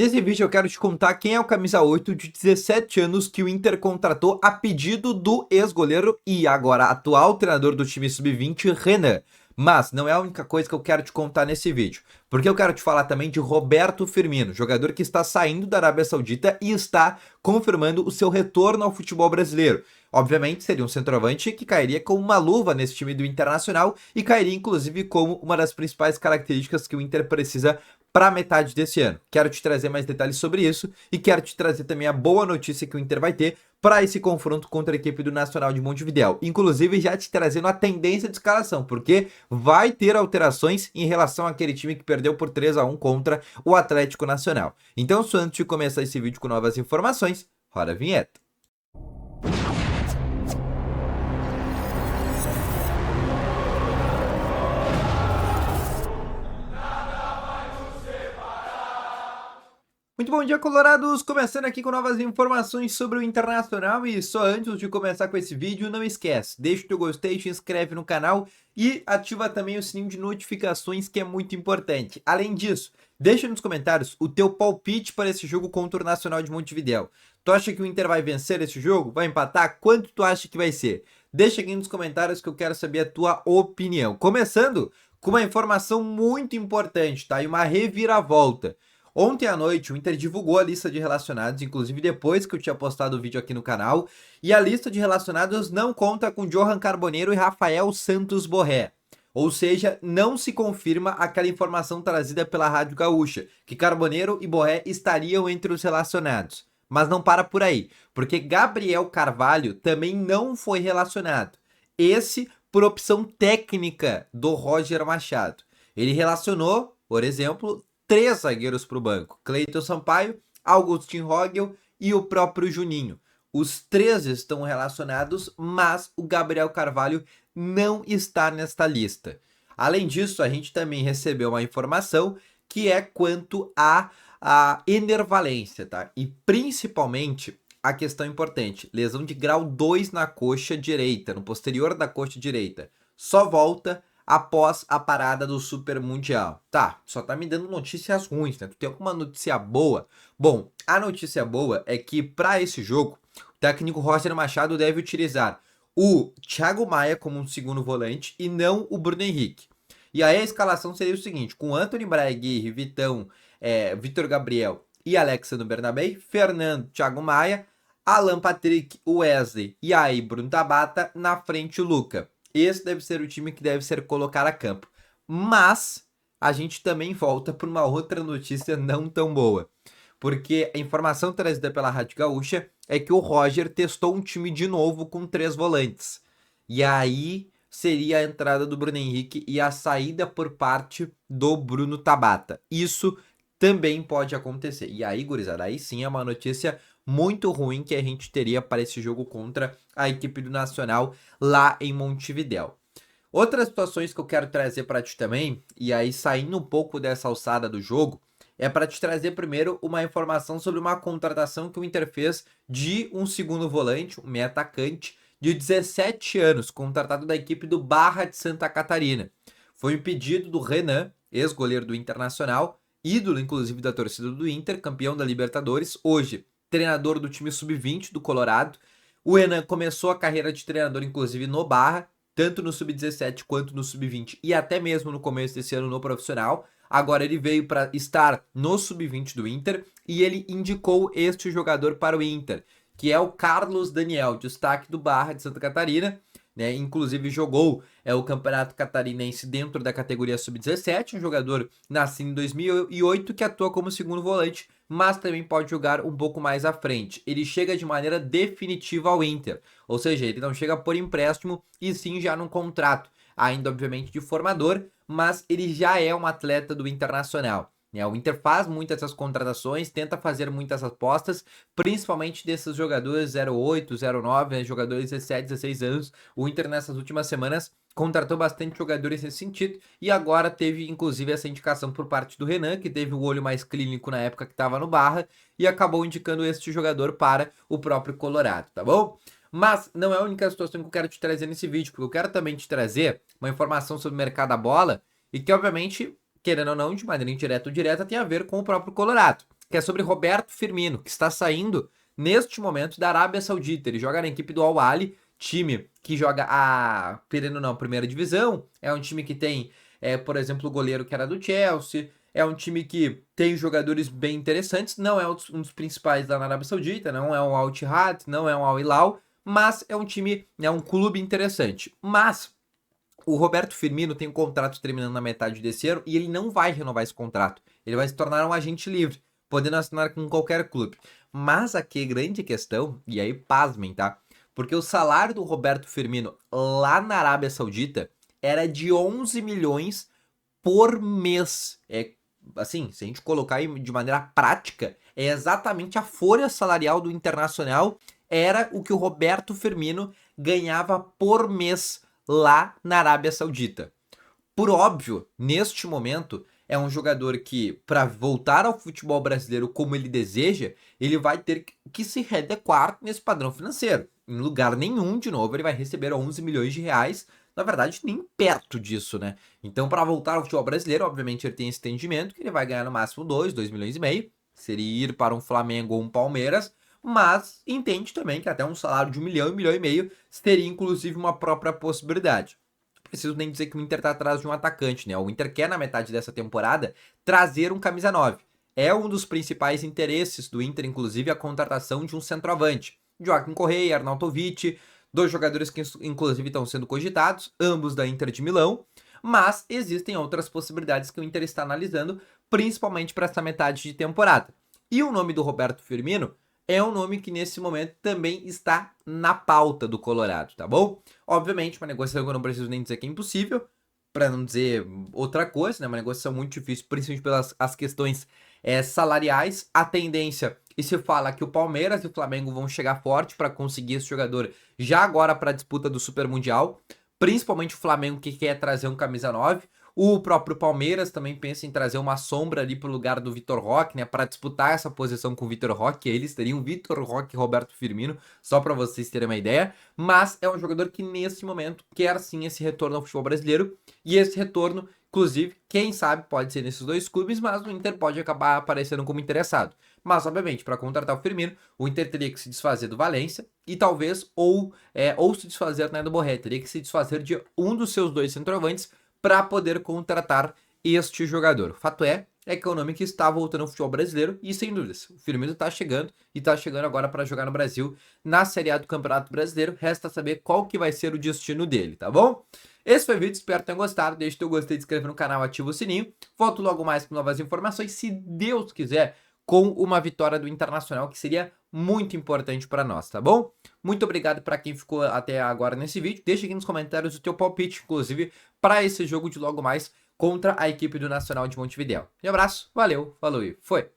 Nesse vídeo eu quero te contar quem é o camisa 8 de 17 anos que o Inter contratou a pedido do ex-goleiro e agora atual treinador do time sub-20, Renan. Mas não é a única coisa que eu quero te contar nesse vídeo, porque eu quero te falar também de Roberto Firmino, jogador que está saindo da Arábia Saudita e está confirmando o seu retorno ao futebol brasileiro. Obviamente seria um centroavante que cairia como uma luva nesse time do Internacional e cairia inclusive como uma das principais características que o Inter precisa para metade desse ano. Quero te trazer mais detalhes sobre isso e quero te trazer também a boa notícia que o Inter vai ter para esse confronto contra a equipe do Nacional de Montevidéu. Inclusive já te trazendo a tendência de escalação, porque vai ter alterações em relação àquele time que perdeu por 3-1 contra o Atlético Nacional. Então, só antes de começar esse vídeo com novas informações, roda a vinheta. Muito bom dia, colorados! Começando aqui com novas informações sobre o Internacional e só antes de começar com esse vídeo, não esquece, deixa o teu gostei, te inscreve no canal e ativa também o sininho de notificações que é muito importante. Além disso, deixa nos comentários o teu palpite para esse jogo contra o Nacional de Montevidéu. Tu acha que o Inter vai vencer esse jogo? Vai empatar? Quanto tu acha que vai ser? Deixa aqui nos comentários que eu quero saber a tua opinião. Começando com uma informação muito importante, tá? E uma reviravolta. Ontem à noite, o Inter divulgou a lista de relacionados, inclusive depois que eu tinha postado o vídeo aqui no canal, e a lista de relacionados não conta com Johan Carboneiro e Rafael Santos Borré. Ou seja, não se confirma aquela informação trazida pela Rádio Gaúcha, que Carboneiro e Borré estariam entre os relacionados. Mas não para por aí, porque Gabriel Carvalho também não foi relacionado. Esse por opção técnica do Roger Machado. Ele relacionou, por exemplo, 3 zagueiros para o banco: Cleiton Sampaio, Augustin Rogel e o próprio Juninho. Os 3 estão relacionados, mas o Gabriel Carvalho não está nesta lista. Além disso, a gente também recebeu uma informação que é quanto a Ener Valencia, tá? E principalmente a questão importante: lesão de grau 2 na coxa direita, no posterior da coxa direita. Só volta após a parada do Super Mundial. Tá, só tá me dando notícias ruins, né? Tu tem alguma notícia boa? Bom, a notícia boa é que para esse jogo, o técnico Roger Machado deve utilizar o Thiago Maia como um segundo volante e não o Bruno Henrique. E aí a escalação seria o seguinte: com Anthony Braguirre, Vitão, Vitor Gabriel e Alexandre Bernabei, Fernando, Thiago Maia, Alan Patrick, Wesley e aí Bruno Tabata, na frente o Luca. Esse deve ser o time que deve ser colocado a campo. Mas a gente também volta para uma outra notícia não tão boa. Porque a informação trazida pela Rádio Gaúcha é que o Roger testou um time de novo com 3 volantes. E aí seria a entrada do Bruno Henrique e a saída por parte do Bruno Tabata. Isso também pode acontecer. E aí, gurizada, aí sim é uma notícia muito ruim que a gente teria para esse jogo contra a equipe do Nacional lá em Montevidéu. Outras situações que eu quero trazer para ti também, e aí saindo um pouco dessa alçada do jogo, é para te trazer primeiro uma informação sobre uma contratação que o Inter fez de um segundo volante, um meio atacante, de 17 anos, contratado da equipe do Barra de Santa Catarina. Foi um pedido do Renan, ex-goleiro do Internacional, ídolo inclusive da torcida do Inter, campeão da Libertadores, hoje treinador do time sub-20 do Colorado. O Renan começou a carreira de treinador inclusive no Barra, tanto no sub-17 quanto no sub-20 e até mesmo no começo desse ano no profissional. Agora ele veio para estar no sub-20 do Inter e ele indicou este jogador para o Inter, que é o Carlos Daniel, destaque do Barra de Santa Catarina, né? Inclusive jogou o Campeonato Catarinense dentro da categoria sub-17, um jogador nascido em 2008 que atua como segundo volante, mas também pode jogar um pouco mais à frente. Ele chega de maneira definitiva ao Inter, ou seja, ele não chega por empréstimo e sim já num contrato, ainda obviamente de formador, mas ele já é um atleta do Internacional. O Inter faz muitas essas contratações, tenta fazer muitas apostas, principalmente desses jogadores 08, 09, né, jogadores de 17, 16 anos. O Inter nessas últimas semanas contratou bastante jogadores nesse sentido e agora teve inclusive essa indicação por parte do Renan, que teve o olho mais clínico na época que estava no Barra e acabou indicando este jogador para o próprio Colorado, tá bom? Mas não é a única situação que eu quero te trazer nesse vídeo, porque eu quero também te trazer uma informação sobre o mercado da bola e que obviamente, querendo ou não, de maneira indireta ou direta, tem a ver com o próprio Colorado. que é sobre Roberto Firmino, que está saindo neste momento da Arábia Saudita. Ele joga na equipe do Al Ahly, time que joga querendo não, primeira divisão. É um time que tem, por exemplo, o goleiro que era do Chelsea. É um time que tem jogadores bem interessantes. Não é um dos principais lá na Arábia Saudita, não é um Al Ittihad, não é um Al Hilal, mas é um time, é um clube interessante. Mas o Roberto Firmino tem um contrato terminando na metade desse ano e ele não vai renovar esse contrato. Ele vai se tornar um agente livre, podendo assinar com qualquer clube. Mas aqui a grande questão, e aí pasmem, tá? Porque o salário do Roberto Firmino lá na Arábia Saudita era de 11 milhões por mês. É assim, se a gente colocar de maneira prática, é exatamente a folha salarial do Internacional era o que o Roberto Firmino ganhava por mês lá na Arábia Saudita. Por óbvio, neste momento, é um jogador que, para voltar ao futebol brasileiro como ele deseja, ele vai ter que se readequar nesse padrão financeiro. Em lugar nenhum, de novo, ele vai receber 11 milhões de reais, na verdade, nem perto disso, né? Então, para voltar ao futebol brasileiro, obviamente, ele tem esse entendimento que ele vai ganhar no máximo 2 milhões e meio, seria ir para um Flamengo ou um Palmeiras, mas entende também que até um salário de 1 milhão e meio seria, inclusive, uma própria possibilidade. Preciso nem dizer que o Inter tá atrás de um atacante, né? O Inter quer, na metade dessa temporada, trazer um camisa 9. É um dos principais interesses do Inter, inclusive, a contratação de um centroavante. Joaquim Correia, Arnautovic, dois jogadores que, inclusive, estão sendo cogitados, ambos da Inter de Milão. Mas existem outras possibilidades que o Inter está analisando, principalmente para essa metade de temporada. E o nome do Roberto Firmino é um nome que nesse momento também está na pauta do Colorado, tá bom? Obviamente, uma negociação que eu não preciso nem dizer que é impossível, para não dizer outra coisa, né? Uma negociação muito difícil, principalmente pelas as questões salariais. A tendência, e se fala que o Palmeiras e o Flamengo vão chegar forte para conseguir esse jogador já agora para a disputa do Super Mundial, principalmente o Flamengo que quer trazer um camisa 9. O próprio Palmeiras também pensa em trazer uma sombra ali pro lugar do Vitor Roque, né, para disputar essa posição com o Vitor Roque. Eles teriam Vitor Roque e Roberto Firmino, só para vocês terem uma ideia. Mas é um jogador que nesse momento quer sim esse retorno ao futebol brasileiro, e esse retorno, inclusive, quem sabe pode ser nesses dois clubes, mas o Inter pode acabar aparecendo como interessado. Mas, obviamente, para contratar o Firmino, o Inter teria que se desfazer do Valência e talvez ou se desfazer, né, do Borré. Teria que se desfazer de um dos seus dois centroavantes para poder contratar este jogador. Fato é que o nome que está voltando ao futebol brasileiro e, sem dúvidas, o Firmino está chegando e está chegando agora para jogar no Brasil na Série A do Campeonato Brasileiro. Resta saber qual que vai ser o destino dele, tá bom? Esse foi o vídeo, espero que tenham gostado. Deixe o teu gostei, se inscreve no canal, ativa o sininho. Volto logo mais com novas informações, se Deus quiser, com uma vitória do Internacional, que seria muito importante para nós, tá bom? Muito obrigado para quem ficou até agora nesse vídeo. Deixa aqui nos comentários o teu palpite, inclusive, para esse jogo de logo mais contra a equipe do Nacional de Montevidéu. Um abraço, valeu, falou e foi!